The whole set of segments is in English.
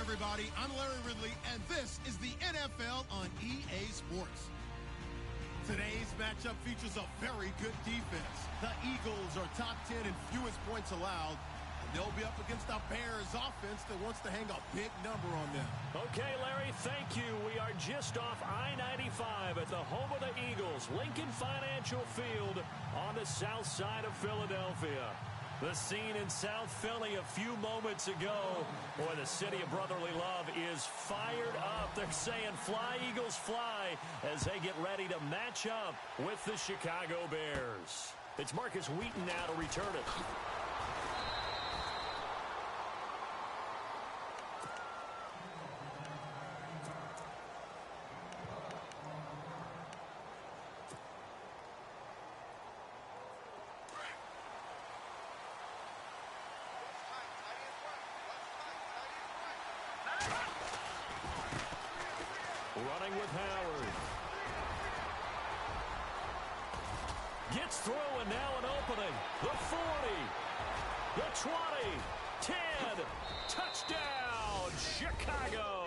everybody. I'm Larry Ridley, and this is the NFL on EA Sports. Today's matchup features a very good defense. The Eagles are top 10 in fewest points allowed, and they'll be up against the Bears offense that wants to hang a big number on them. Okay, Larry, thank you. We are just off I-95 at the home of the Eagles, Lincoln Financial Field on the south side of Philadelphia. The scene in South Philly a few moments ago. Boy, the city of brotherly love is fired up. They're saying, fly, Eagles, fly, as they get ready to match up with the Chicago Bears. It's Marcus Wheaton now to return it. Running with Howard. Gets through, and now an opening. The 40, the 20, 10. Touchdown, Chicago.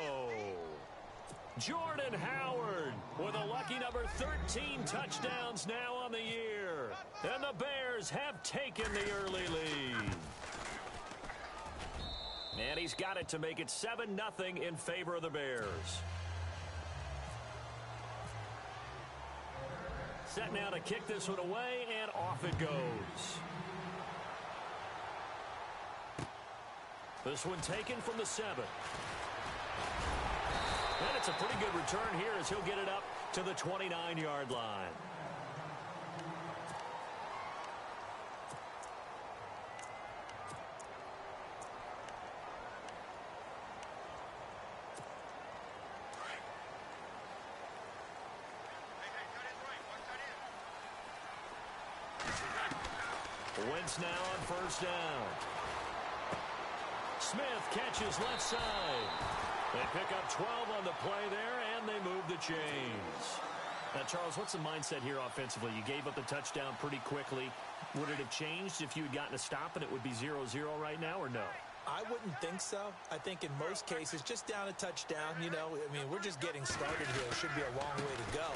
Jordan Howard with a lucky number 13 touchdowns now on the year. And the Bears have taken the early lead. And he's got it to make it 7-0 in favor of the Bears. Set now to kick this one away, and off it goes. This one taken from the 7. And it's a pretty good return here as he'll get it up to the 29-yard line. Wentz now on first down. Smith catches left side. They pick up 12 on the play there, and they move the chains. Now, Charles, what's the mindset here offensively? You gave up the touchdown pretty quickly. Would it have changed if you had gotten a stop and it would be 0-0 right now, or no? I wouldn't think so. I think in most cases, just down a touchdown, we're just getting started here. It should be a long way to go.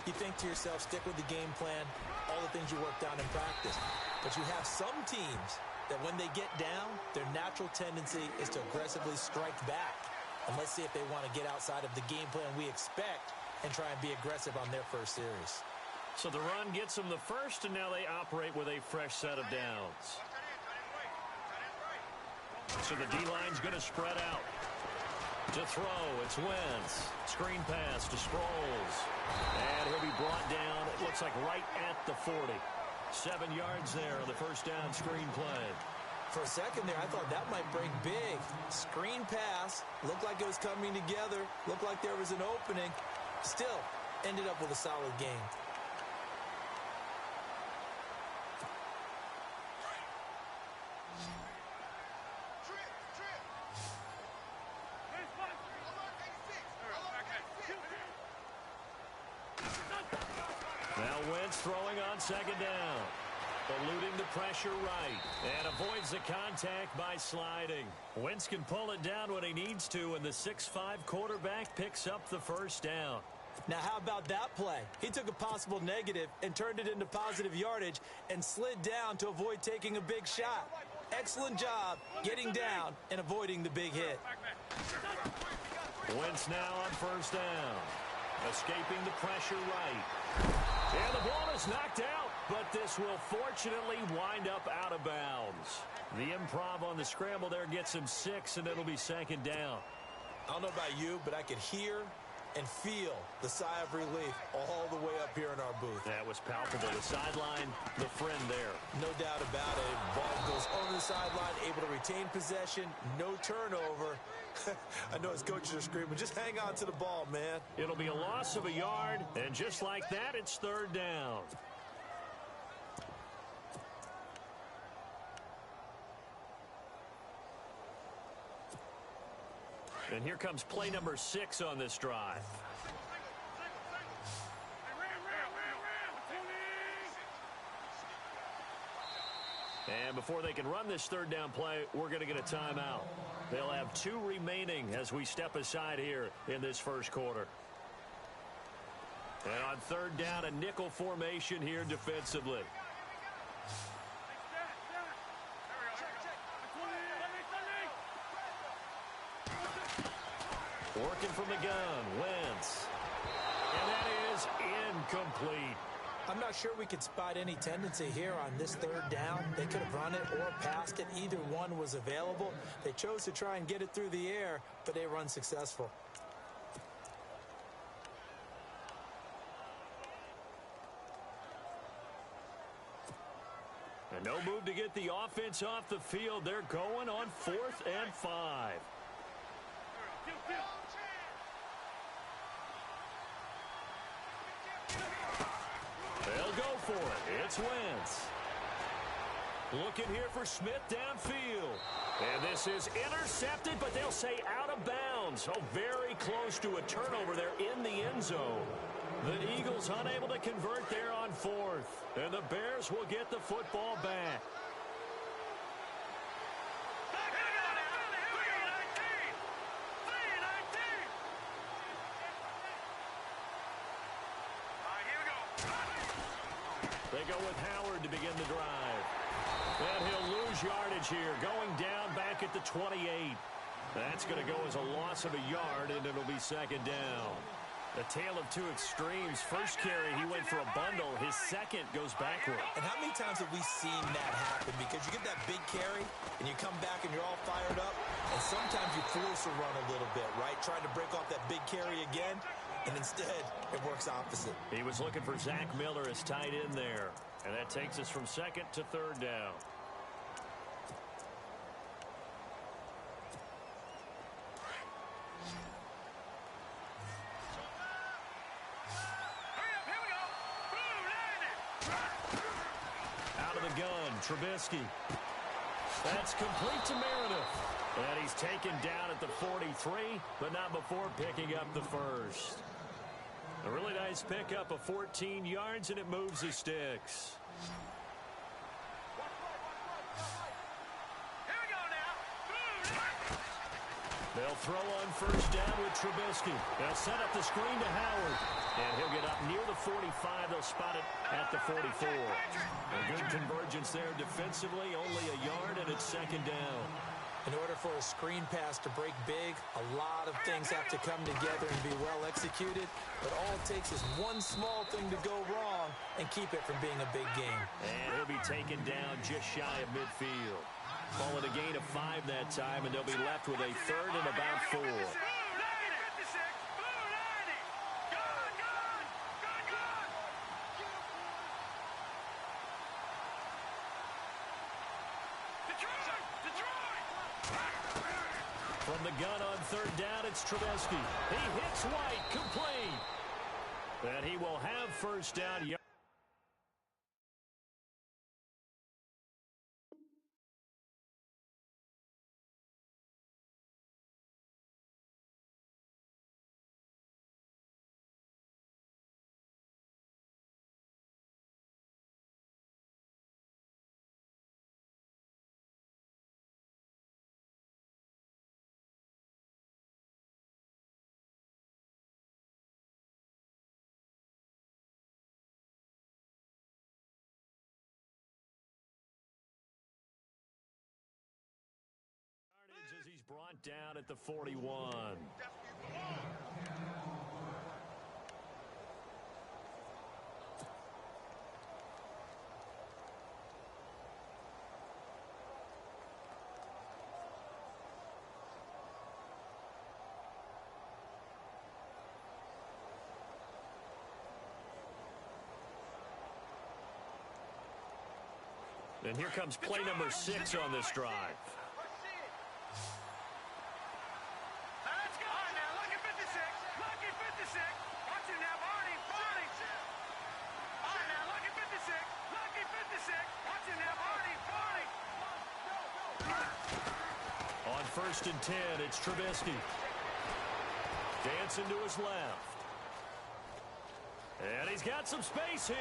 You think to yourself, stick with the game plan, all the things you worked on in practice. But you have some teams that when they get down, their natural tendency is to aggressively strike back. And let's see if they want to get outside of the game plan we expect and try and be aggressive on their first series. So the run gets them the first, and now they operate with a fresh set of downs. So the D-line's going to spread out. To throw, it's Wentz. Screen pass to Sproles. And he'll be brought down, it looks like right at the 40. 7 yards there on the first down screen play. For a second there, I thought that might break big. Screen pass, looked like it was coming together, looked like there was an opening. Still, ended up with a solid game. Now Wentz throwing on second down. Eluding the pressure right. And avoids the contact by sliding. Wentz can pull it down when he needs to, and the 6'5" quarterback picks up the first down. Now how about that play? He took a possible negative and turned it into positive yardage and slid down to avoid taking a big shot. Excellent job getting down and avoiding the big hit. Wentz now on first down. Escaping the pressure right. And the ball is knocked out, but this will fortunately wind up out of bounds. The improv on the scramble there gets him 6, and it'll be second down. I don't know about you, but I could hear and feel the sigh of relief all the way up here in our booth. That was palpable. The sideline, the friend there. No doubt about it. Ball goes over the sideline, able to retain possession, no turnover. I know his coaches are screaming, just hang on to the ball, man. It'll be a loss of a yard, and just like that, it's third down. And here comes play number 6 on this drive. And And before they can run this third down play, we're going to get a timeout. They'll have 2 remaining as we step aside here in this first quarter. And on third down, a nickel formation here defensively. Working from the gun, Wentz. And that is incomplete. I'm not sure we could spot any tendency here on this third down. They could have run it or passed it. Either one was available. They chose to try and get it through the air, but they were unsuccessful. And no move to get the offense off the field. They're going on 4th and 5. They'll go for it. It's Wentz. Looking here for Smith downfield. And this is intercepted, but they'll say out of bounds. Oh, very close to a turnover there in the end zone. The Eagles unable to convert there on 4th. And the Bears will get the football back. They go with Howard to begin the drive. And he'll lose yardage here, going down back at the 28. That's going to go as a loss of a yard, and it'll be second down. A tale of 2 extremes. First carry, he went for a bundle. His second goes backward. And how many times have we seen that happen? Because you get that big carry, and you come back and you're all fired up, and sometimes you force a run a little bit, right? Trying to break off that big carry again, and instead it works opposite. He was looking for Zach Miller as tight end there. And that takes us from second to third down. Out of the gun, Trubisky. That's complete to Meredith. And he's taken down at the 43, but not before picking up the first. A really nice pickup of 14 yards, and it moves the sticks. They'll throw on first down with Trubisky. They'll set up the screen to Howard. And he'll get up near the 45. They'll spot it at the 44. A good convergence there defensively. Only a yard, and it's second down. In order for a screen pass to break big, a lot of things have to come together and be well executed. But all it takes is one small thing to go wrong and keep it from being a big game. And he'll be taken down just shy of midfield. Calling a gain of 5 that time, and they'll be left with a third and about 4. From the gun on third down, it's Trubisky. He hits White, complete. And he will have first down. As he's brought down at the 41. And here comes play number 6 on this drive. On first and 10, it's Trubisky. Dancing to his left. And he's got some space here.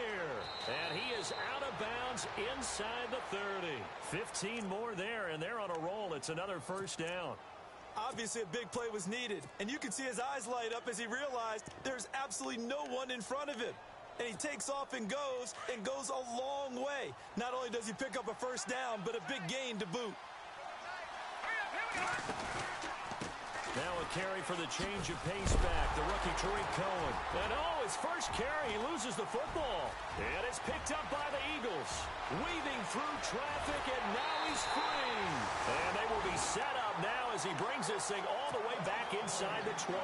And he is out of bounds inside the 30. 15 more there, and they're on a roll. It's another first down. Obviously, a big play was needed. And you can see his eyes light up as he realized there's absolutely no one in front of him. And he takes off and goes a long way. Not only does he pick up a first down, but a big gain to boot. Now a carry for the change of pace back, the rookie Tariq Cohen. And his first carry, he loses the football. And it's picked up by the Eagles. Weaving through traffic, and now he's free. And they will be set up now as he brings this thing all the way back inside the 20.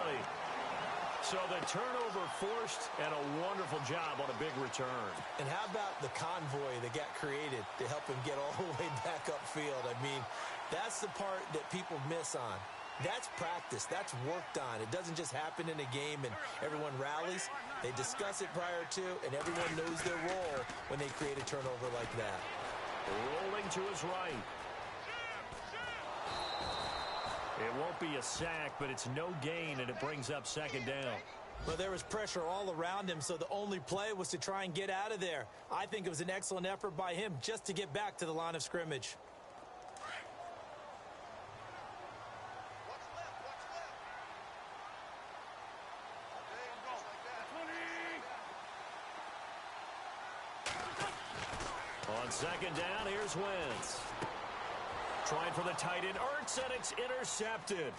So the turnover forced, and a wonderful job on a big return. And how about the convoy that got created to help him get all the way back upfield? I mean, that's the part that people miss on. That's practice. That's worked on. It doesn't just happen in a game and everyone rallies. They discuss it prior to, and everyone knows their role when they create a turnover like that. Rolling to his right. It won't be a sack, but it's no gain, and it brings up second down. Well, there was pressure all around him, so the only play was to try and get out of there. I think it was an excellent effort by him just to get back to the line of scrimmage. On second down, here's Wentz. Trying for the tight end, Ertz, and it's intercepted.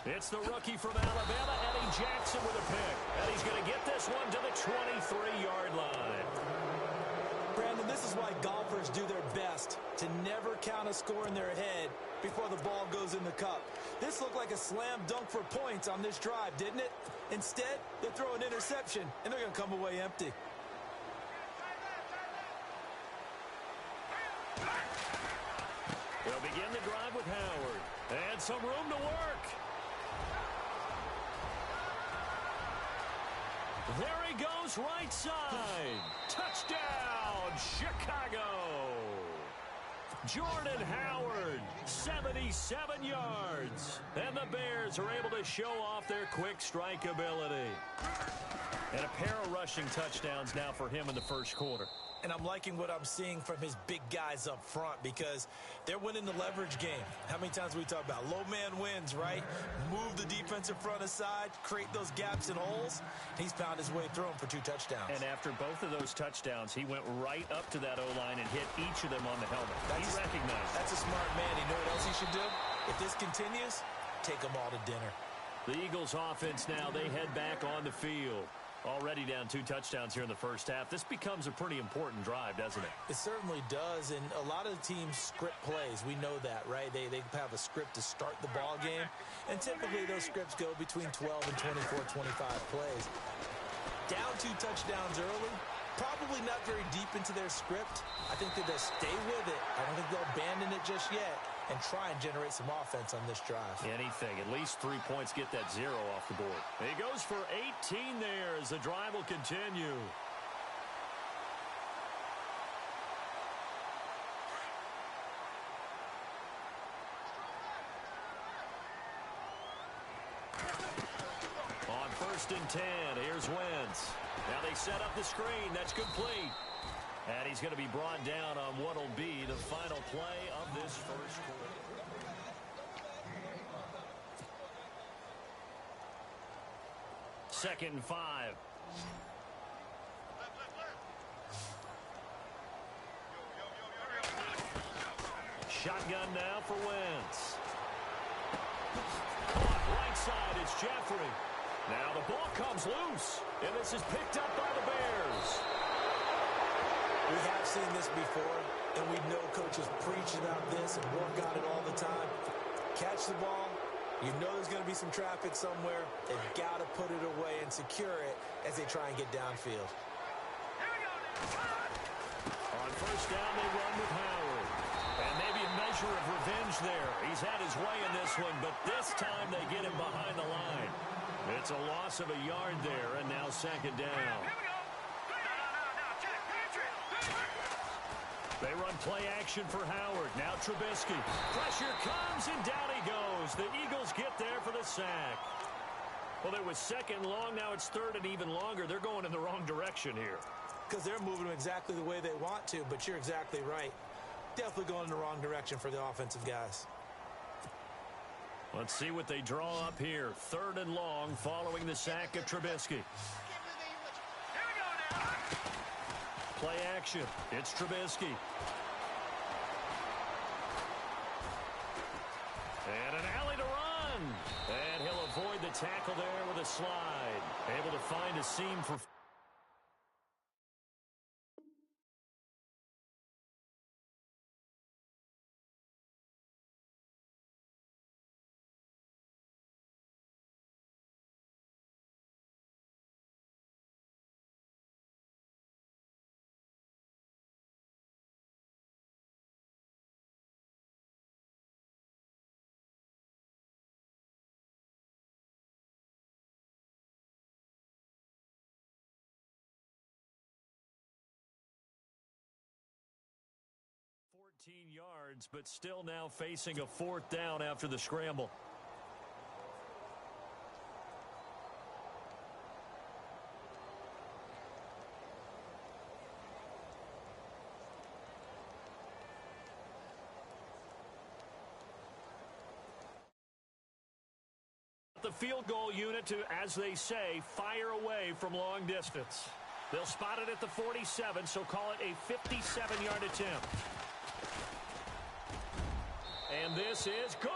It's the rookie from Alabama, Eddie Jackson, with a pick. And he's going to get this one to the 23-yard line. Brandon, this is why golfers do their best to never count a score in their head before the ball goes in the cup. This looked like a slam dunk for points on this drive, didn't it? Instead, they throw an interception, and they're going to come away empty. They'll begin the drive with Howard. And some room to work. There he goes, right side. Touchdown, Chicago. Jordan Howard, 77 yards. And the Bears are able to show off their quick strike ability. And a pair of rushing touchdowns now for him in the first quarter. And I'm liking what I'm seeing from his big guys up front because they're winning the leverage game. How many times we talk about low man wins, right? Move the defensive front aside, create those gaps and holes. He's found his way through them for 2 touchdowns. And after both of those touchdowns, he went right up to that O-line and hit each of them on the helmet. He recognized. That's a smart man. You know what else he should do? If this continues, take them all to dinner. The Eagles offense now, they head back on the field. Already down 2 touchdowns here in the first half. This becomes a pretty important drive, doesn't it? It certainly does, and a lot of the teams script plays. We know that, right? They have a script to start the ball game, and typically those scripts go between 12 and 24, 25 plays. Down 2 touchdowns early, probably not very deep into their script. I think that they'll stay with it. I don't think they'll abandon it just yet and try and generate some offense on this drive. Anything. At least 3 points, get that 0 off the board. He goes for 18 there as the drive will continue. On 1st and 10, here's Wentz. Now they set up the screen. That's complete. And he's going to be brought down on what will be the final play of this first quarter. Second and 5. Shotgun now for Wentz. Right side, it's Jeffrey. Now the ball comes loose, and this is picked up by the Bears. We have seen this before, and we know coaches preach about this and work on it all the time. Catch the ball. You know there's going to be some traffic somewhere. They've got to put it away and secure it as they try and get downfield. On first down, they run with Howard. And maybe a measure of revenge there. He's had his way in this one, but this time they get him behind the line. It's a loss of a yard there, and now second down. They run play action for Howard. Now Trubisky. Pressure comes, and down he goes. The Eagles get there for the sack. Well, it was second long. Now it's third and even longer. They're going in the wrong direction here. Because they're moving them exactly the way they want to, but you're exactly right. Definitely going in the wrong direction for the offensive guys. Let's see what they draw up here. Third and long following the sack of Trubisky. Play action. It's Trubisky. And an alley to run. And he'll avoid the tackle there with a slide. Able to find a seam for... yards, but still now facing a fourth down after the scramble. The field goal unit to, as they say, fire away from long distance. They'll spot it at the 47, so call it a 57-yard attempt. And this is good.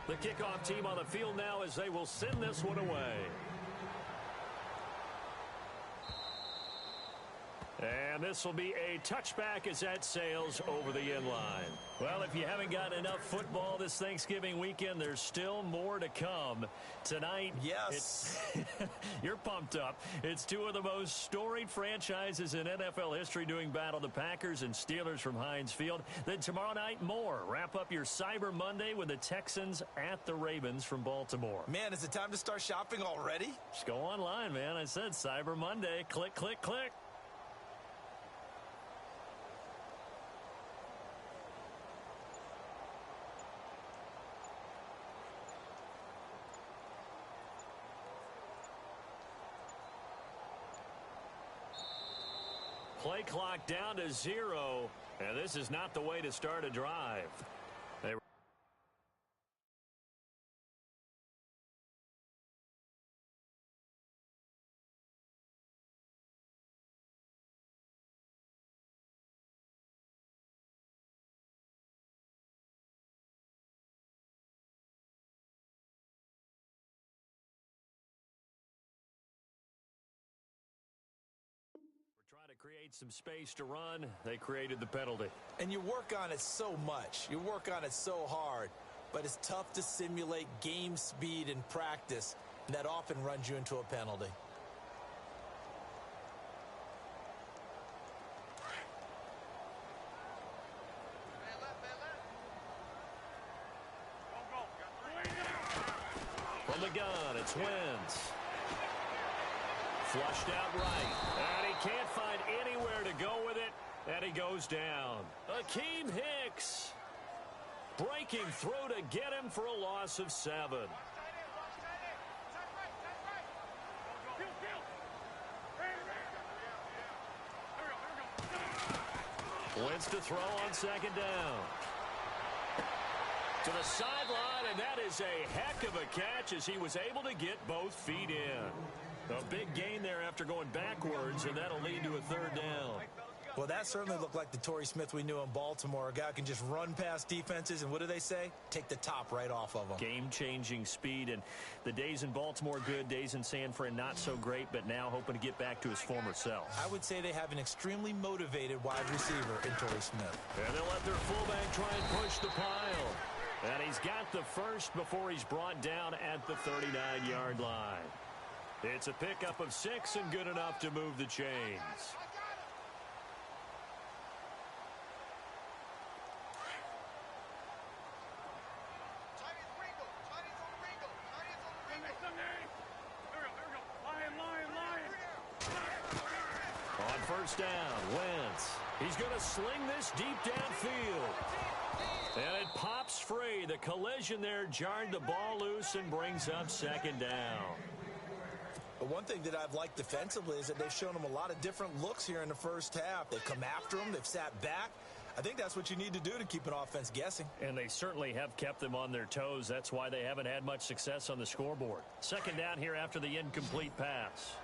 The kickoff team on the field now as they will send this one away. And this will be a touchback as that sails over the end line. Well, if you haven't gotten enough football this Thanksgiving weekend, there's still more to come. Tonight, yes, you're pumped up. It's two of the most storied franchises in NFL history doing battle, the Packers and Steelers from Heinz Field. Then tomorrow night, more. Wrap up your Cyber Monday with the Texans at the Ravens from Baltimore. Man, is it time to start shopping already? Just go online, man. I said Cyber Monday. Click, click, click. Play clock down to 0, and this is not the way to start a drive. Create some space to run. They created the penalty. And you work on it so much. You work on it so hard. But it's tough to simulate game speed in practice. And that often runs you into a penalty. From the gun, it's Wentz. Flushed out right. And he can't find anywhere to go with it. And he goes down. Akeem Hicks breaking through to get him for a loss of 7. Wentz to throw on second down. To the sideline, and that is a heck of a catch as he was able to get both feet in. A big gain there after going backwards, and that'll lead to a third down. Well, that certainly looked like the Torrey Smith we knew in Baltimore. A guy who can just run past defenses, and what do they say? Take the top right off of them. Game-changing speed, and the days in Baltimore good, days in San Fran not so great, but now hoping to get back to his former self. I would say they have an extremely motivated wide receiver in Torrey Smith. And they'll let their fullback try and push the pile. And he's got the first before he's brought down at the 39-yard line. It's a pickup of 6 and good enough to move the chains. On first down, Wentz. He's going to sling this deep downfield. And it pops free. The collision there jarred the ball loose and brings up second down. But one thing that I've liked defensively is that they've shown them a lot of different looks here in the first half. They've come after them. They've sat back. I think that's what you need to do to keep an offense guessing. And they certainly have kept them on their toes. That's why they haven't had much success on the scoreboard. Second down here after the incomplete pass.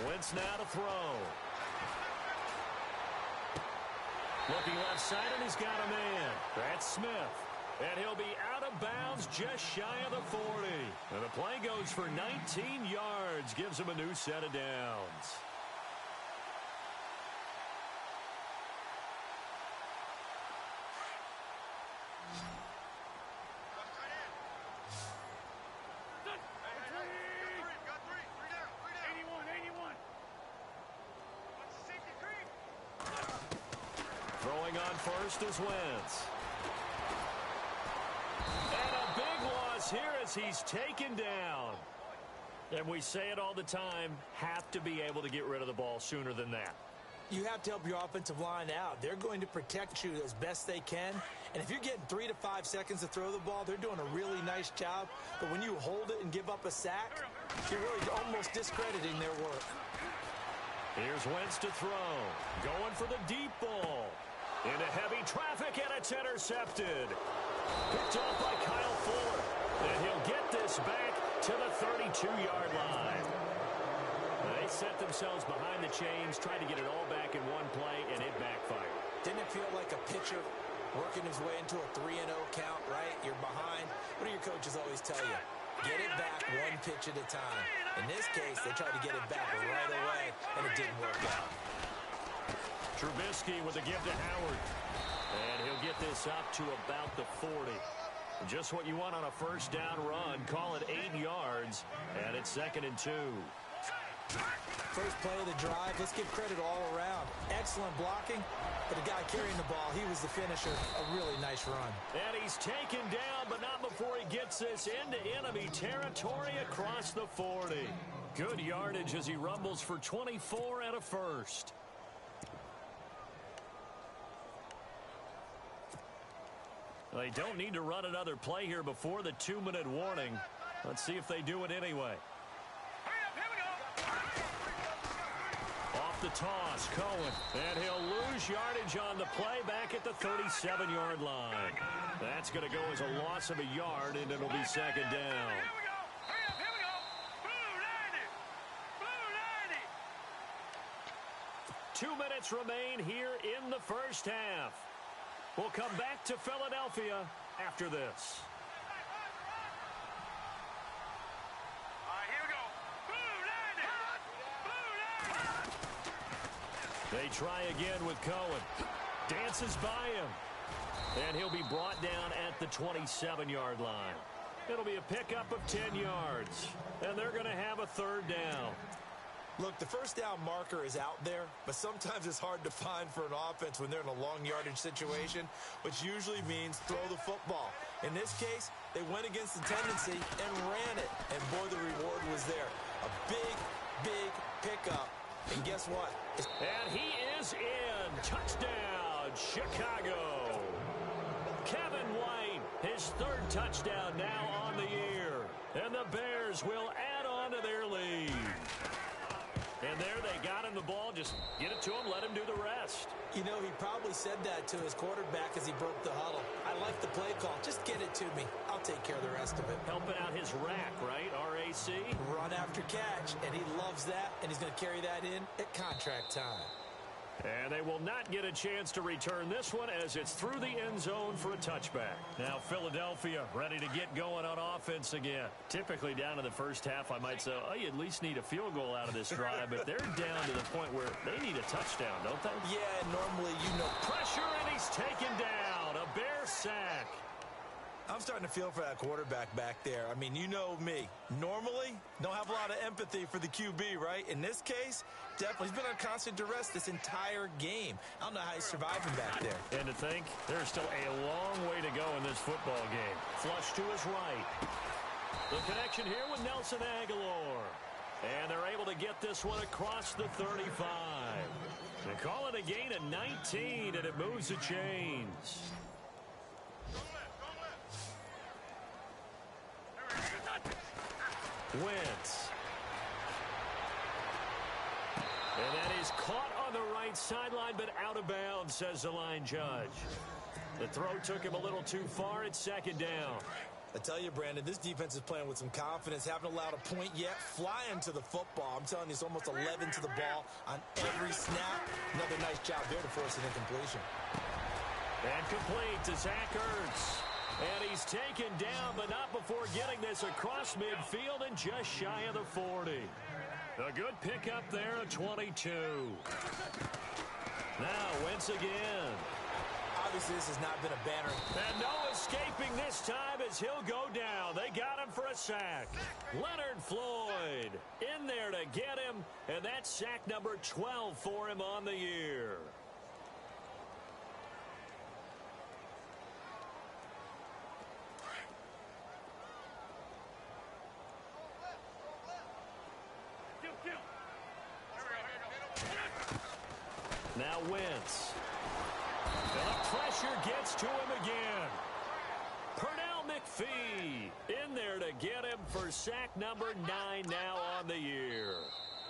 Wentz now to throw. Looking left side, and he's got a man. That's Smith. And he'll be out of bounds just shy of the 40. And the play goes for 19 yards. Gives him a new set of downs. Throwing on first is Wentz. And a big loss here as he's taken down. And we say it all the time, have to be able to get rid of the ball sooner than that. You have to help your offensive line out. They're going to protect you as best they can. And if you're getting 3 to 5 seconds to throw the ball, they're doing a really nice job. But when you hold it and give up a sack, you're really almost discrediting their work. Here's Wentz to throw. Going for the deep ball. Into heavy traffic, and it's intercepted. Picked off by Kyle Fuller. And he'll get this back to the 32-yard line. They set themselves behind the chains, tried to get it all back in one play, and it backfired. Didn't it feel like a pitcher working his way into a 3-0 count, right? You're behind. What do your coaches always tell you? Get it back one pitch at a time. In this case, they tried to get it back right away, and it didn't work out. Trubisky with a give to Howard. And he'll get this up to about the 40. Just what you want on a first down run. Call it 8 yards, and it's 2nd and 2. First play of the drive, let's give credit all around. Excellent blocking, but the guy carrying the ball, he was the finisher. A really nice run. And he's taken down, but not before he gets this into enemy territory across the 40. Good yardage as he rumbles for 24 and a first. They don't need to run another play here before the 2-minute warning. Let's see if they do it anyway. Off the toss, Cohen. And he'll lose yardage on the play back at the 37-yard line. That's going to go as a loss of a yard, and it'll be 2nd down. 2 minutes remain here in the first half. We'll come back to Philadelphia after this. They try again with Cohen. Dances by him. And he'll be brought down at the 27-yard line. It'll be a pickup of 10 yards. And they're going to have a 3rd down. Look, the first down marker is out there, but sometimes it's hard to find for an offense when they're in a long yardage situation, which usually means throw the football. In this case, they went against the tendency and ran it. And boy, the reward was there. A big, big pickup. And guess what? And he is in. Touchdown, Chicago. Kevin White, his 3rd touchdown now on the year. And the Bears will add on to their lead. And And there they got him the ball. Just get it to him, let him do the rest. You know, he probably said that to his quarterback as he broke the huddle. I like the play call. Just get it to me. I'll take care of the rest of it. Helping out his rack, right? RAC. Run after catch, and he loves that, and he's going to carry that in at contract time. And they will not get a chance to return this one as it's through the end zone for a touchback. Now Philadelphia ready to get going on offense again. Typically down in the first half, I might say, oh, you at least need a field goal out of this drive, but they're down to the point where they need a touchdown, don't they? Yeah, normally, you know. Pressure, and he's taken down. A Bear sack. I'm starting to feel for that quarterback back there. I mean, you know me. Normally, don't have a lot of empathy for the QB, right? In this case, definitely. He's been on constant duress this entire game. I don't know how he's surviving back there. And to think, there's still a long way to go in this football game. Flush to his right. The connection here with Nelson Aguilar. And they're able to get this one across the 35. They call it a gain of 19, and it moves the chains. Wentz. And that is caught on the right sideline, but out of bounds, says the line judge. The throw took him a little too far. It's second down. I tell you, Brandon, this defense is playing with some confidence. Haven't allowed a point yet. Flying to the football. I'm telling you, it's almost 11 to the ball on every snap. Another nice job there to force an incompletion. And complete to Zach Ertz. And he's taken down, but not before getting this across midfield and just shy of the 40. A good pickup there at 22. Now, Wentz again. Obviously, this has not been a banner. And no escaping this time as he'll go down. They got him for a sack. Leonard Floyd in there to get him, and that's sack number 12 for him on the year. Now Wentz. And the pressure gets to him again. Pernell McPhee in there to get him for sack number 9 now on the year.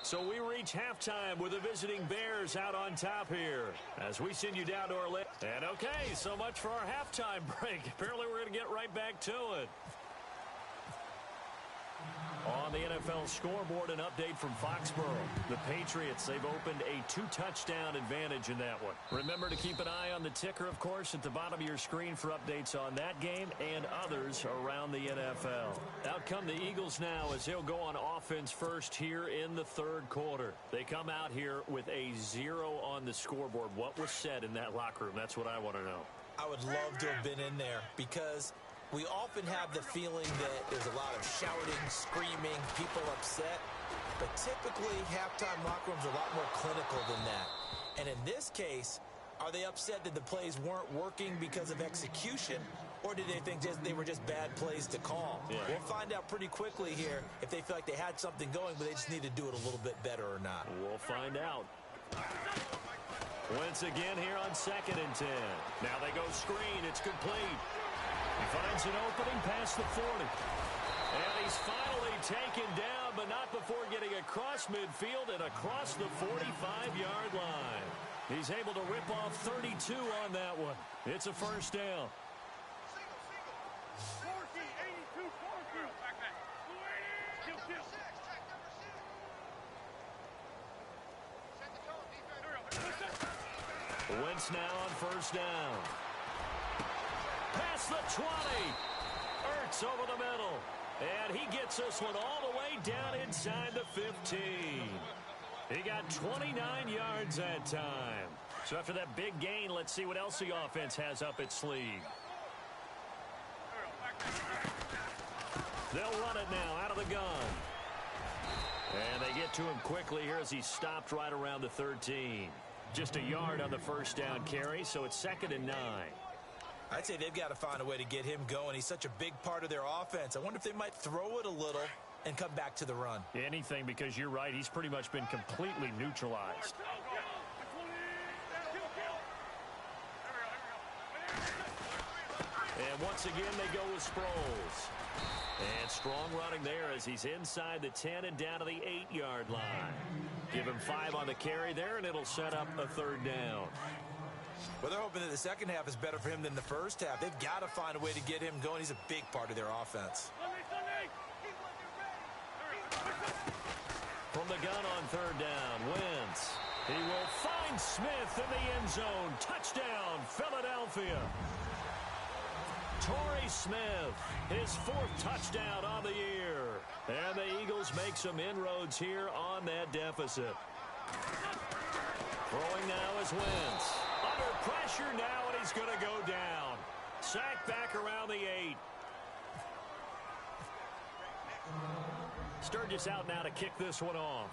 So we reach halftime with the visiting Bears out on top here as we send you down to our list. And okay, so much for our halftime break. Apparently we're going to get right back to it. On the NFL scoreboard, an update from Foxborough. The Patriots, they've opened a 2-touchdown advantage in that one. Remember to keep an eye on the ticker, of course, at the bottom of your screen for updates on that game and others around the NFL. Out come the Eagles now as they'll go on offense first here in the third quarter. They come out here with a 0 on the scoreboard. What was said in that locker room? That's what I want to know. I would love to have been in there because we often have the feeling that there's a lot of shouting, screaming, people upset. But typically, halftime locker rooms are a lot more clinical than that. And in this case, are they upset that the plays weren't working because of execution? Or did they think they were just bad plays to call? Yeah. We'll find out pretty quickly here if they feel like they had something going, but they just need to do it a little bit better or not. We'll find out. Once again here on 2nd and 10. Now they go screen. It's complete. He finds an opening past the 40. And he's finally taken down, but not before getting across midfield and across the 45-yard line. He's able to rip off 32 on that one. It's a first down. Wentz now on first down. Past the 20. Ertz over the middle. And he gets this one all the way down inside the 15. He got 29 yards that time. So after that big gain, let's see what else the offense has up its sleeve. They'll run it now out of the gun. And they get to him quickly here as he stopped right around the 13. Just a yard on the first down carry, so it's 2nd and 9. I'd say they've got to find a way to get him going. He's such a big part of their offense. I wonder if they might throw it a little and come back to the run. Anything, because you're right. He's pretty much been completely neutralized. And once again, they go with Sproles. And strong running there as he's inside the 10 and down to the 8-yard line. Give him 5 on the carry there, and it'll set up a 3rd down. Well, they're hoping that the second half is better for him than the first half. They've got to find a way to get him going. He's a big part of their offense. From the gun on 3rd down, Wentz. He will find Smith in the end zone. Touchdown, Philadelphia. Torrey Smith, his 4th touchdown on the year. And the Eagles make some inroads here on that deficit. Throwing now is Wentz. Under pressure now, and he's going to go down. Sacked back around the 8. Sturgis out now to kick this one off.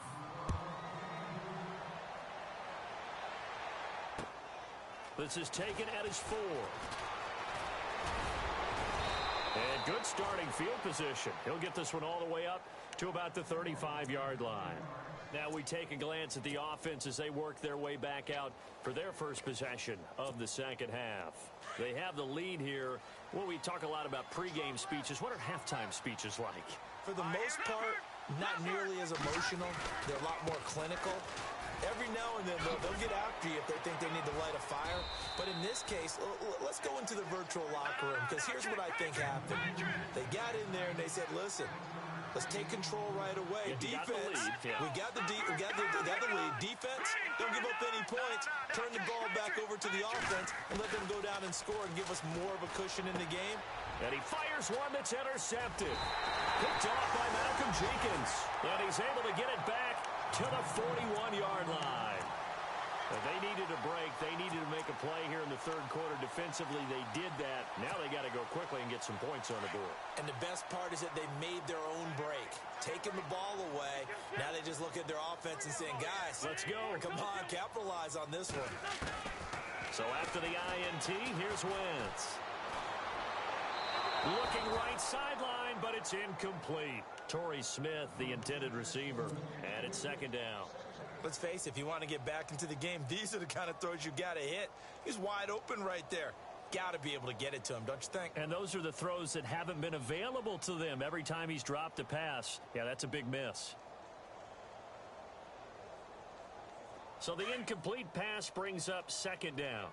This is taken at his 4. And good starting field position. He'll get this one all the way up to about the 35-yard line. Now we take a glance at the offense as they work their way back out for their first possession of the second half. They have the lead here. Well, we talk a lot about pregame speeches. What are halftime speeches like? For the most part, not nearly as emotional. They're a lot more clinical. Every now and then, they'll get after you if they think they need to light a fire. But in this case, let's go into the virtual locker room, because here's what I think happened. They got in there and they said, listen, let's take control right away. Defense, we got the lead. Defense, don't give up any points. Turn the ball back over to the offense and let them go down and score and give us more of a cushion in the game. And he fires one that's intercepted. Picked off by Malcolm Jenkins. And he's able to get it back to the 41-yard line. But they needed a break. They needed to make a play here in the 3rd quarter. Defensively, they did that. Now they got to go quickly and get some points on the board. And the best part is that they made their own break. Taking the ball away. Now they just look at their offense and saying, guys, let's go. Come on, capitalize on this one. So after the INT, here's Wentz. Looking right sideline, but it's incomplete. Torrey Smith, the intended receiver. And it's 2nd down. Let's face it, if you want to get back into the game, these are the kind of throws you got to hit. He's wide open right there. Got to be able to get it to him, don't you think? And those are the throws that haven't been available to them every time he's dropped a pass. Yeah, that's a big miss. So the incomplete pass brings up 2nd down.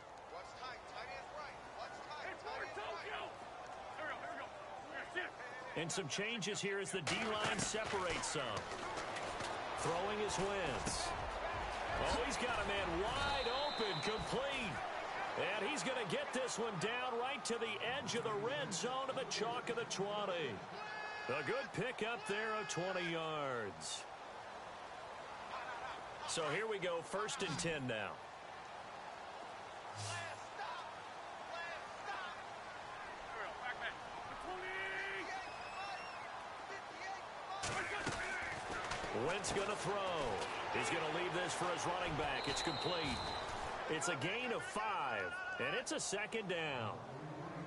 And some changes here as the D-line separates some. Throwing is Wentz. Oh, he's got a man wide open, complete. And he's going to get this one down right to the edge of the red zone of the chalk of the 20. A good pick up there of 20 yards. So here we go, 1st and 10 now. Wentz going to throw. He's going to leave this for his running back. It's complete. It's a gain of 5, and it's a 2nd down.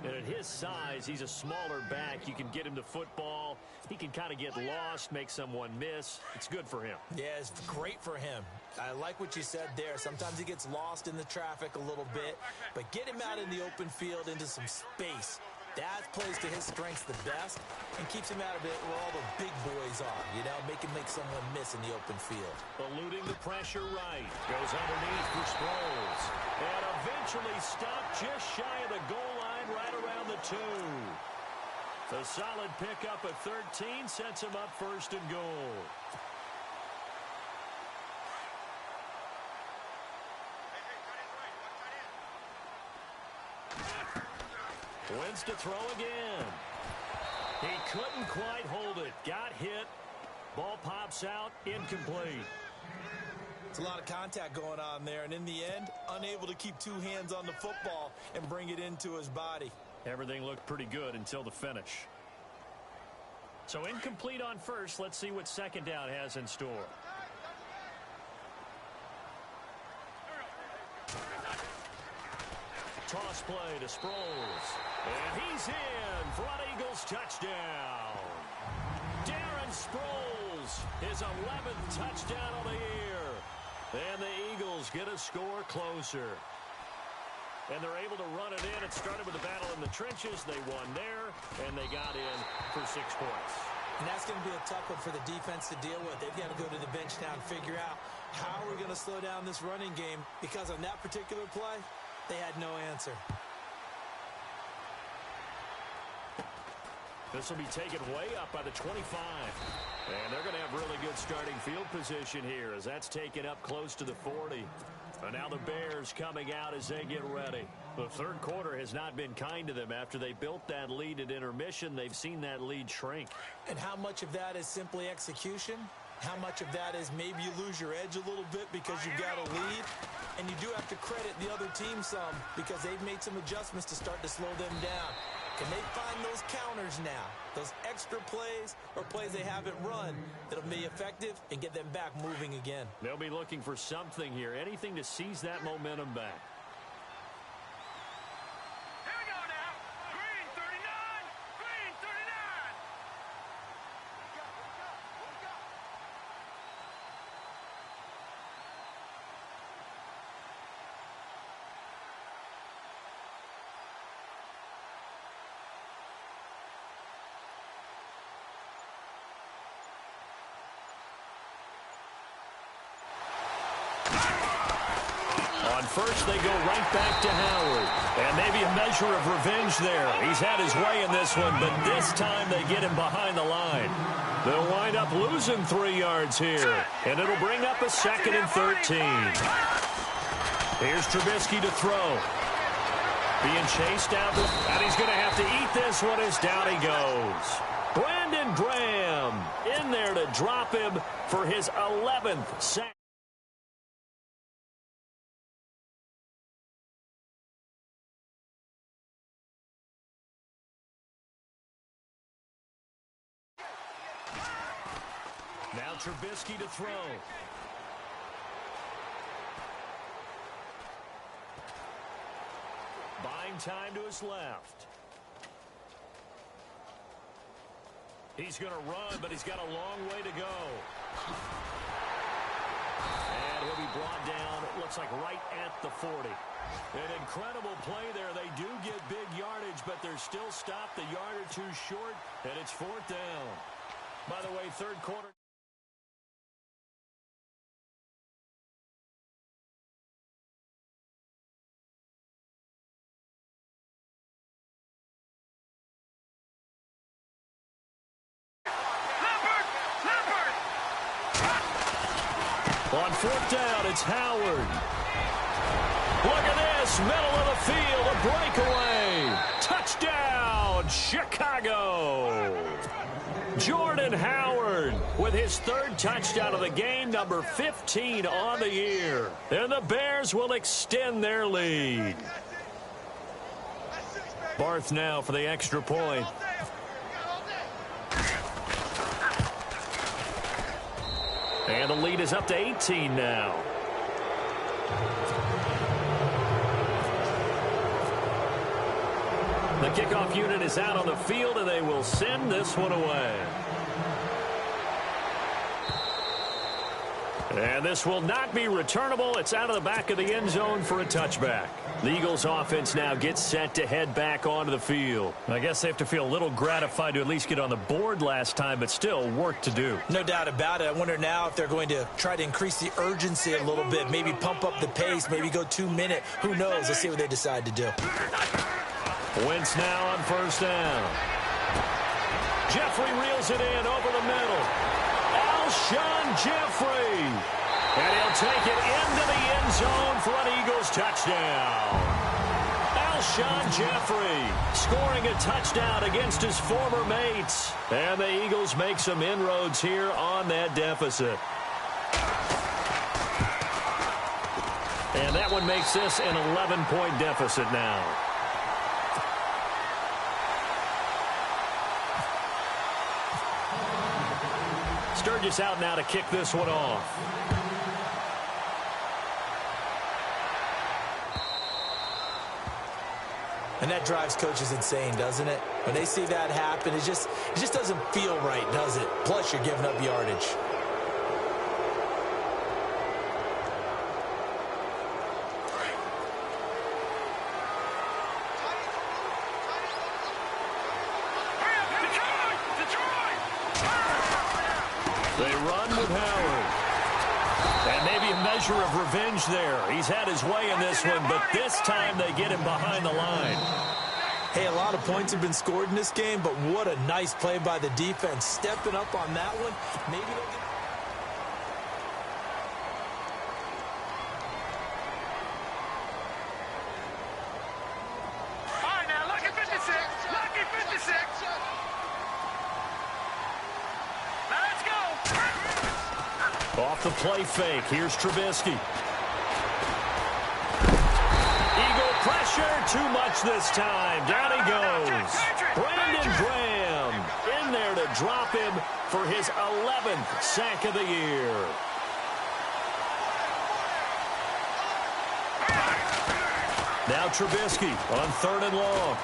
And at his size, he's a smaller back. You can get him the football. He can kind of get lost, make someone miss. It's good for him. Yeah, it's great for him. I like what you said there. Sometimes he gets lost in the traffic a little bit, but get him out in the open field into some space. That plays to his strengths the best and keeps him out of it where all the big boys are, you know, make someone miss in the open field. Eluding the pressure right. Goes underneath for Sproles. And eventually stopped just shy of the goal line right around the 2. The solid pickup at 13 sets him up 1st and goal. Wentz to throw again. He couldn't quite hold it. Got hit. Ball pops out. Incomplete. It's a lot of contact going on there, and in the end, unable to keep 2 hands on the football and bring it into his body. Everything looked pretty good until the finish. So incomplete on 1st. Let's see what 2nd down has in store. Toss play to Sproles. And he's in for an Eagles touchdown. Darren Sproles, his 11th touchdown of the year. And the Eagles get a score closer. And they're able to run it in. It started with a battle in the trenches. They won there, and they got in for 6 points. And that's going to be a tough one for the defense to deal with. They've got to go to the bench now and figure out how we're going to slow down this running game, because on that particular play, they had no answer. This will be taken way up by the 25. And they're going to have really good starting field position here as that's taken up close to the 40. And now the Bears coming out as they get ready. The third quarter has not been kind to them. After they built that lead at intermission, they've seen that lead shrink. And how much of that is simply execution? How much of that is maybe you lose your edge a little bit because you've got a lead? And you do have to credit the other team some, because they've made some adjustments to start to slow them down. Can they find those counters now, those extra plays or plays they haven't run that'll be effective and get them back moving again? They'll be looking for something here, anything to seize that momentum back. Here we go now. Green 39, green 39. On first, they go right back to Howard. And maybe a measure of revenge there. He's had his way in this one, but this time they get him behind the line. They'll wind up losing 3 yards here. And it'll bring up a 2nd and 13. Here's Trubisky to throw. Being chased out, and he's going to have to eat this one as down he goes. Brandon Graham in there to drop him for his 11th sack. Now Trubisky to throw. Buying time to his left. He's going to run, but he's got a long way to go. And he'll be brought down, it looks like right at the 40. An incredible play there. They do get big yardage, but they're still stopped a yard or two short, and it's 4th down. By the way, third quarter. On 4th down, it's Howard. Look at this, middle of the field, a breakaway. Touchdown, Chicago. Jordan Howard with his 3rd touchdown of the game, number 15 on the year. And the Bears will extend their lead. Barth now for the extra point. And the lead is up to 18 now. The kickoff unit is out on the field, and they will send this one away. And this will not be returnable. It's out of the back of the end zone for a touchback. The Eagles offense now gets set to head back onto the field. I guess they have to feel a little gratified to at least get on the board last time, but still work to do. No doubt about it. I wonder now if they're going to try to increase the urgency a little bit, maybe pump up the pace, maybe go 2-minute. Who knows? Let's see what they decide to do. Wentz now on 1st down. Jeffrey reels it in over the middle. Alshon Jeffrey. And he'll take it into the end zone for an Eagles touchdown. Alshon Jeffrey scoring a touchdown against his former mates. And the Eagles make some inroads here on that deficit. And that one makes this an 11-point deficit now. Sturgis out now to kick this one off. And that drives coaches insane, doesn't it? When they see that happen, it just doesn't feel right, does it? Plus, you're giving up yardage. They run with Howard. And maybe a measure of revenge there. He's had his way in this one, but this time they get him behind the line. Hey, a lot of points have been scored in this game, but what a nice play by the defense. Stepping up on that one. Maybe they'll get... All right, now, lucky 56. Lucky 56. Now, let's go. Off the play fake. Here's Trubisky. Eagle pressure. Too much this time. Down he goes. Brandon Graham in there to drop him for his 11th sack of the year. Now Trubisky on 3rd and long.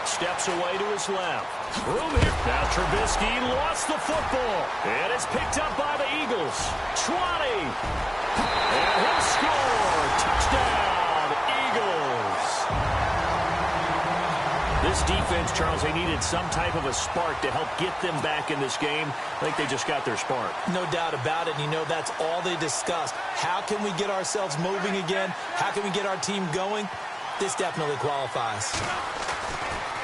Steps away to his left. Room here. Now Trubisky lost the football. And it's picked up by the Eagles. 20. And he'll score. Touchdown, Eagles. This defense, Charles, they needed some type of a spark to help get them back in this game. I think they just got their spark. No doubt about it. And you know, that's all they discussed. How can we get ourselves moving again? How can we get our team going? This definitely qualifies.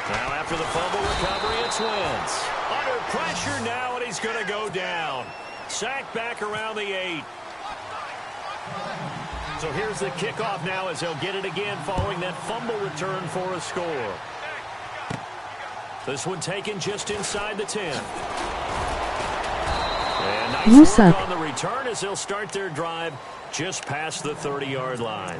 Now after the fumble recovery, it's Wentz. Under pressure now, and he's going to go down. Sacked back around the 8. So here's the kickoff now as he'll get it again following that fumble return for a score. This one taken just inside the 10. And nice work on the return as they'll start their drive just past the 30-yard line.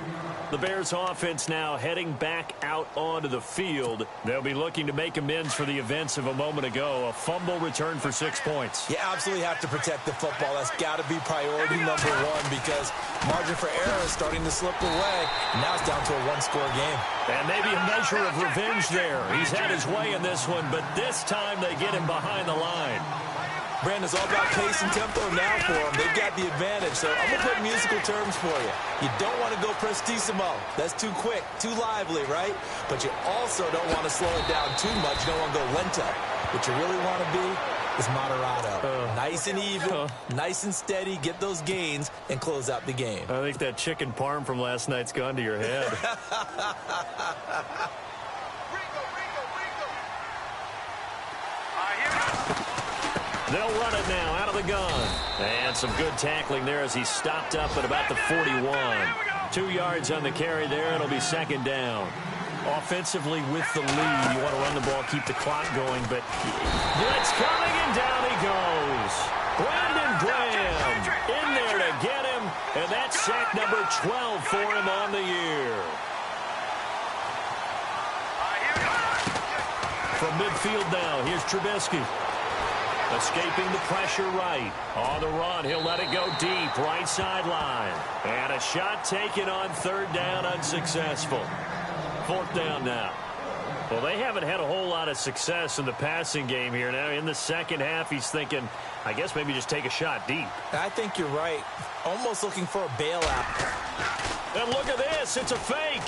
The Bears offense now heading back out onto the field. They'll be looking to make amends for the events of a moment ago. A fumble return for 6 points. You absolutely have to protect the football. That's got to be priority number one because margin for error is starting to slip away. Now it's down to a one-score game. And maybe a measure of revenge there. He's had his way in this one, but this time they get him behind the line. Brandon, it's all about pace and tempo now for them. They've got the advantage, so I'm going to put musical terms for you. You don't want to go prestissimo. That's too quick, too lively, right? But you also don't want to slow it down too much. You don't want to go lento. What you really want to be is moderato. Nice and even, nice and steady, get those gains, and close out the game. I think that chicken parm from last night's gone to your head. They'll run it now out of the gun. And some good tackling there as he stopped up at about the 41. 2 yards on the carry there. It'll be 2nd down. Offensively with the lead, you want to run the ball, keep the clock going, but blitz coming and down he goes. Brandon Graham in there to get him, and that's sack number 12 for him on the year. From midfield now, here's Trubisky. Escaping the pressure right. On the run, he'll let it go deep, right sideline. And a shot taken on 3rd down, unsuccessful. 4th down now. Well, they haven't had a whole lot of success in the passing game here. Now, in the second half, he's thinking, I guess maybe just take a shot deep. I think you're right. Almost looking for a bailout. And look at this. It's a fake.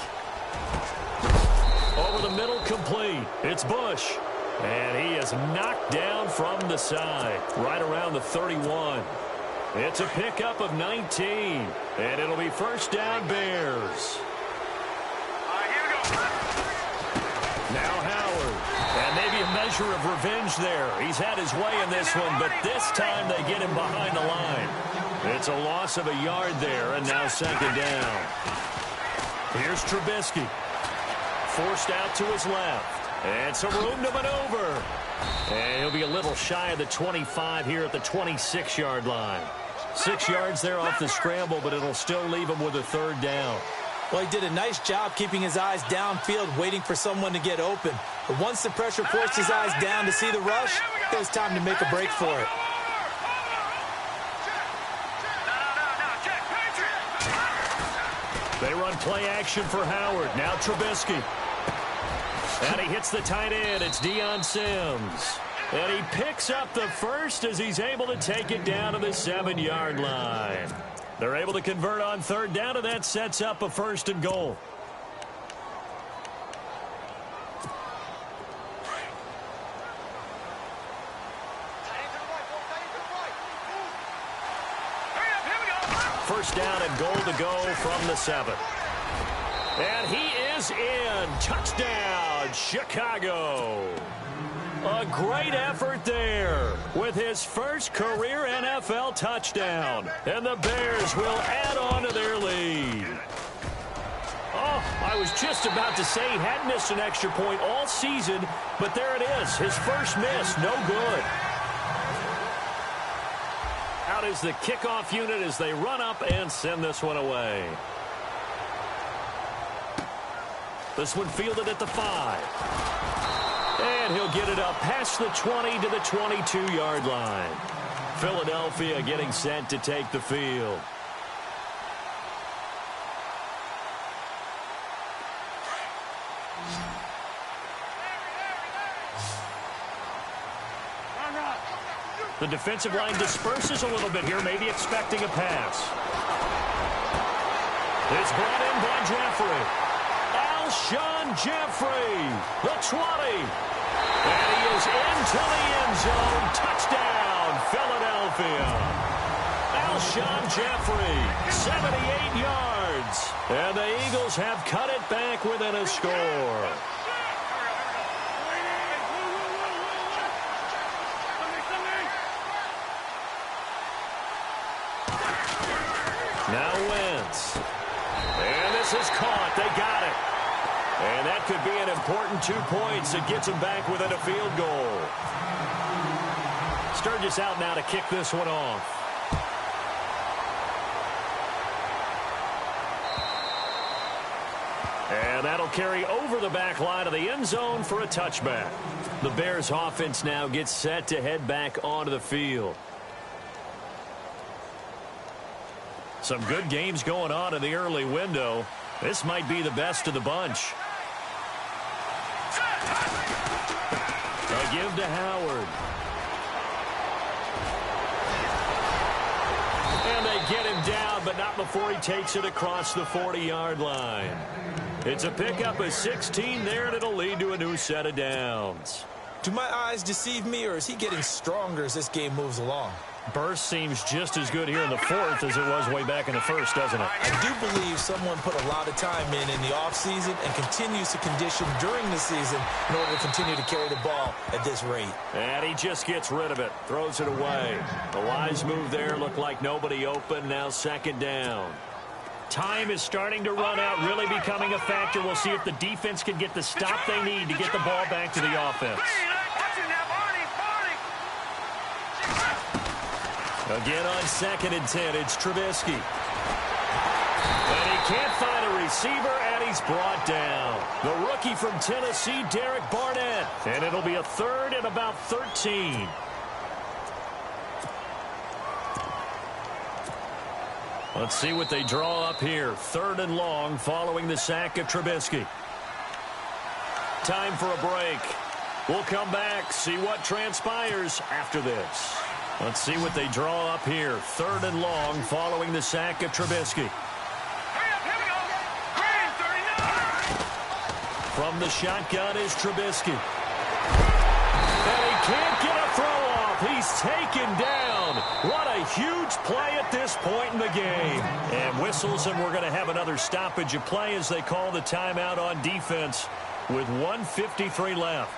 Over the middle, complete. It's Bush. And he is knocked down from the side, right around the 31. It's a pickup of 19, and it'll be 1st down Bears. Now Howard, and maybe a measure of revenge there. He's had his way in this one, but this time they get him behind the line. It's a loss of a yard there, and now 2nd down. Here's Trubisky, forced out to his left. And some room to maneuver. And he'll be a little shy of the 25 here at the 26-yard line. 6 yards there off the scramble, but it'll still leave him with a 3rd down. Well, he did a nice job keeping his eyes downfield, waiting for someone to get open. But once the pressure forced his eyes down to see the rush, it was time to make a break for it. They run play action for Howard. Now Trubisky. And he hits the tight end. It's Deion Sims. And he picks up the first as he's able to take it down to the 7-yard line. They're able to convert on 3rd down, and that sets up a 1st and goal. First down and goal to go from the 7. And he is in. Touchdown, Chicago. A great effort there with his first career NFL touchdown. And the Bears will add on to their lead. Oh, I was just about to say he had missed an extra point all season, but there it is. His first miss, no good. Out is the kickoff unit as they run up and send this one away. This one fielded at the 5. And he'll get it up past the 20 to the 22-yard line. Philadelphia getting set to take the field. The defensive line disperses a little bit here, maybe expecting a pass. It's brought in by Jeffrey. Alshon Jeffrey, the 20. And he is into the end zone. Touchdown, Philadelphia. Alshon Jeffrey, 78 yards. And the Eagles have cut it back within a score. Now Wentz. And this is caught. They got it. And that could be an important 2 points that gets them back within a field goal. Sturgis out now to kick this one off. And that'll carry over the back line of the end zone for a touchback. The Bears offense now gets set to head back onto the field. Some good games going on in the early window. This might be the best of the bunch. A give to Howard. And they get him down, but not before he takes it across the 40-yard line. It's a pickup of 16 there, and it'll lead to a new set of downs. Do my eyes deceive me, or is he getting stronger as this game moves along? Burst seems just as good here in the 4th as it was way back in the 1st, doesn't it? I do believe someone put a lot of time in the offseason and continues to condition during the season in order to continue to carry the ball at this rate. And he just gets rid of it, throws it away. The wise move there, looked like nobody open, now 2nd down. Time is starting to run out, really becoming a factor. We'll see if the defense can get the stop they need to get the ball back to the offense. Again on 2nd and 10, it's Trubisky. And he can't find a receiver, and he's brought down. The rookie from Tennessee, Derek Barnett. And it'll be a 3rd and about 13. Let's see what they draw up here. 3rd and long following the sack of Trubisky. Time for a break. We'll come back, see what transpires after this. Let's see what they draw up here. 3rd and long following the sack of Trubisky. From the shotgun is Trubisky. And he can't get a throw off. He's taken down. What a huge play at this point in the game. And whistles, and we're going to have another stoppage of play as they call the timeout on defense with 1:53 left.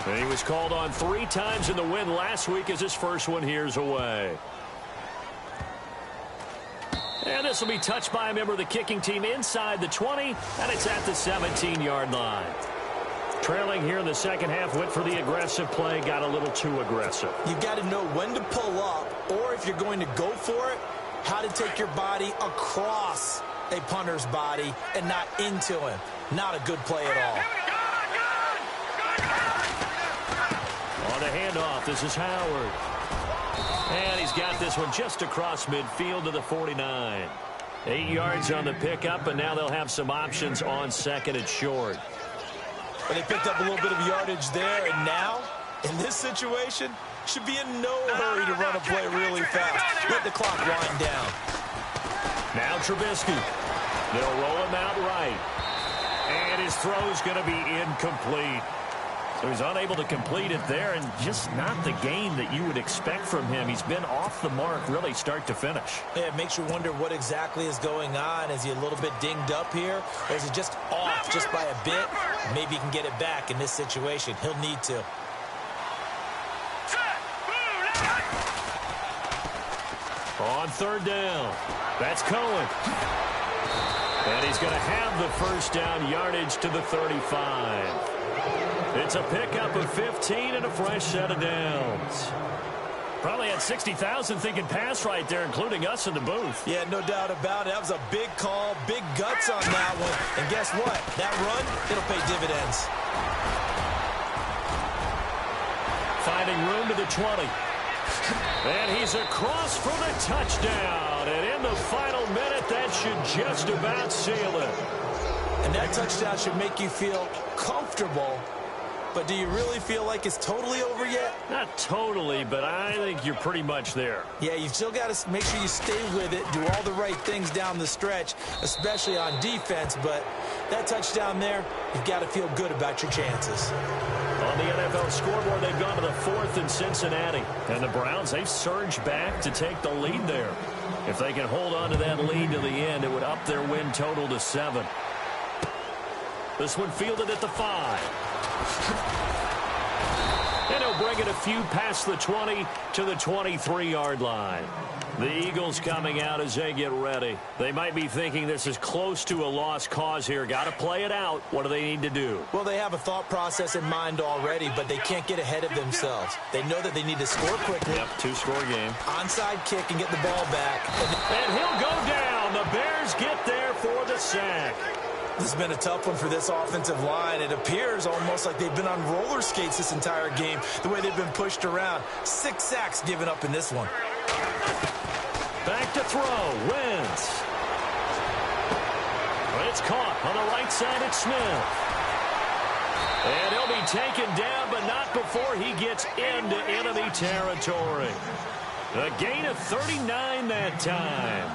And he was called on 3 times in the win last week as his first one here's away. And this will be touched by a member of the kicking team inside the 20, and it's at the 17-yard line. Trailing here in the second half, went for the aggressive play, got a little too aggressive. You've got to know when to pull up, or if you're going to go for it, how to take your body across a punter's body and not into him. Not a good play at all. On the handoff, this is Howard. And he's got this one just across midfield to the 49. 8 yards on the pickup, and now they'll have some options on 2nd and short. But they picked up a little bit of yardage there, and now, in this situation, should be in no hurry to run a play really fast. Let the clock wind down. Now Trubisky. They'll roll him out right. And his throw's going to be incomplete. He was unable to complete it there, and just not the game that you would expect from him. He's been off the mark really start to finish. Yeah, it makes you wonder what exactly is going on. Is he a little bit dinged up here, or is he just off just by a bit? Maybe he can get it back in this situation. He'll need to. On third down, that's Cohen. And he's going to have the first down yardage to the 35. It's a pickup of 15 and a fresh set of downs. Probably had 60,000 thinking pass right there, including us in the booth. Yeah, no doubt about it. That was a big call, big guts on that one. And guess what? That run, it'll pay dividends. Finding room to the 20. And he's across for the touchdown. And in the final minute, that should just about seal it. And that touchdown should make you feel comfortable. But do you really feel like it's totally over yet? Not totally, but I think you're pretty much there. Yeah, you've still got to make sure you stay with it, do all the right things down the stretch, especially on defense. But that touchdown there, you've got to feel good about your chances. On the NFL scoreboard, they've gone to the 4th in Cincinnati. And the Browns, they've surged back to take the lead there. If they can hold on to that lead to the end, it would up their win total to 7. This one fielded at the 5. And he'll bring it a few past the 20 to the 23-yard line. The Eagles coming out as they get ready. They might be thinking this is close to a lost cause here. Got to play it out. What do they need to do? Well, they have a thought process in mind already, but they can't get ahead of themselves. They know that they need to score quickly. Yep, 2-score game. Onside kick and get the ball back. And he'll go down. The Bears get there for the sack. This has been a tough one for this offensive line. It appears almost like they've been on roller skates this entire game, the way they've been pushed around. 6 sacks given up in this one. Back to throw. Wins. It's caught on the right side at Smith. And he'll be taken down, but not before he gets into enemy territory. A gain of 39 that time.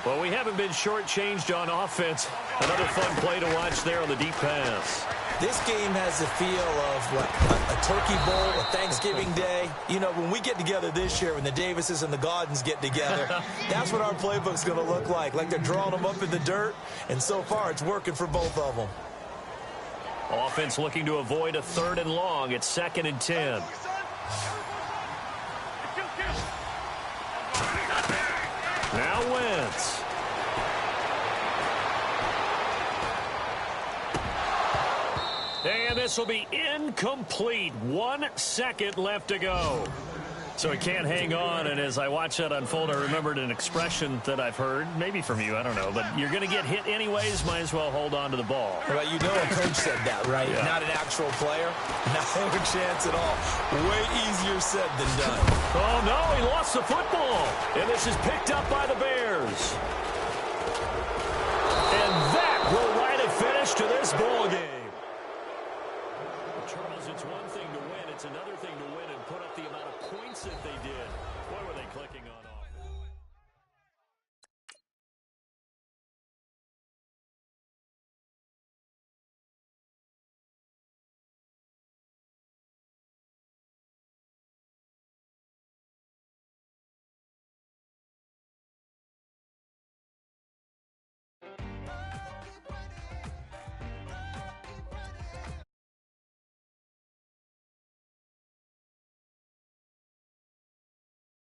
Well, we haven't been shortchanged on offense. Another fun play to watch there on the deep pass. This game has the feel of what, a turkey bowl, a Thanksgiving day. You know, when we get together this year, when the Davises and the Gaudens get together, that's what our playbook's going to look like they're drawing them up in the dirt, and so far it's working for both of them. Offense looking to avoid a 3rd and long. It's 2nd and 10. Now Wentz. And this will be incomplete. 1 second left to go. So he can't hang on, and as I watch that unfold, I remembered an expression that I've heard, maybe from you, I don't know, but you're going to get hit anyways, might as well hold on to the ball. Well, you know a coach said that, right? Yeah. Not an actual player. Not a chance at all. Way easier said than done. Oh, no, he lost the football, and this is picked up by the Bears. And that will write a finish to this ball game.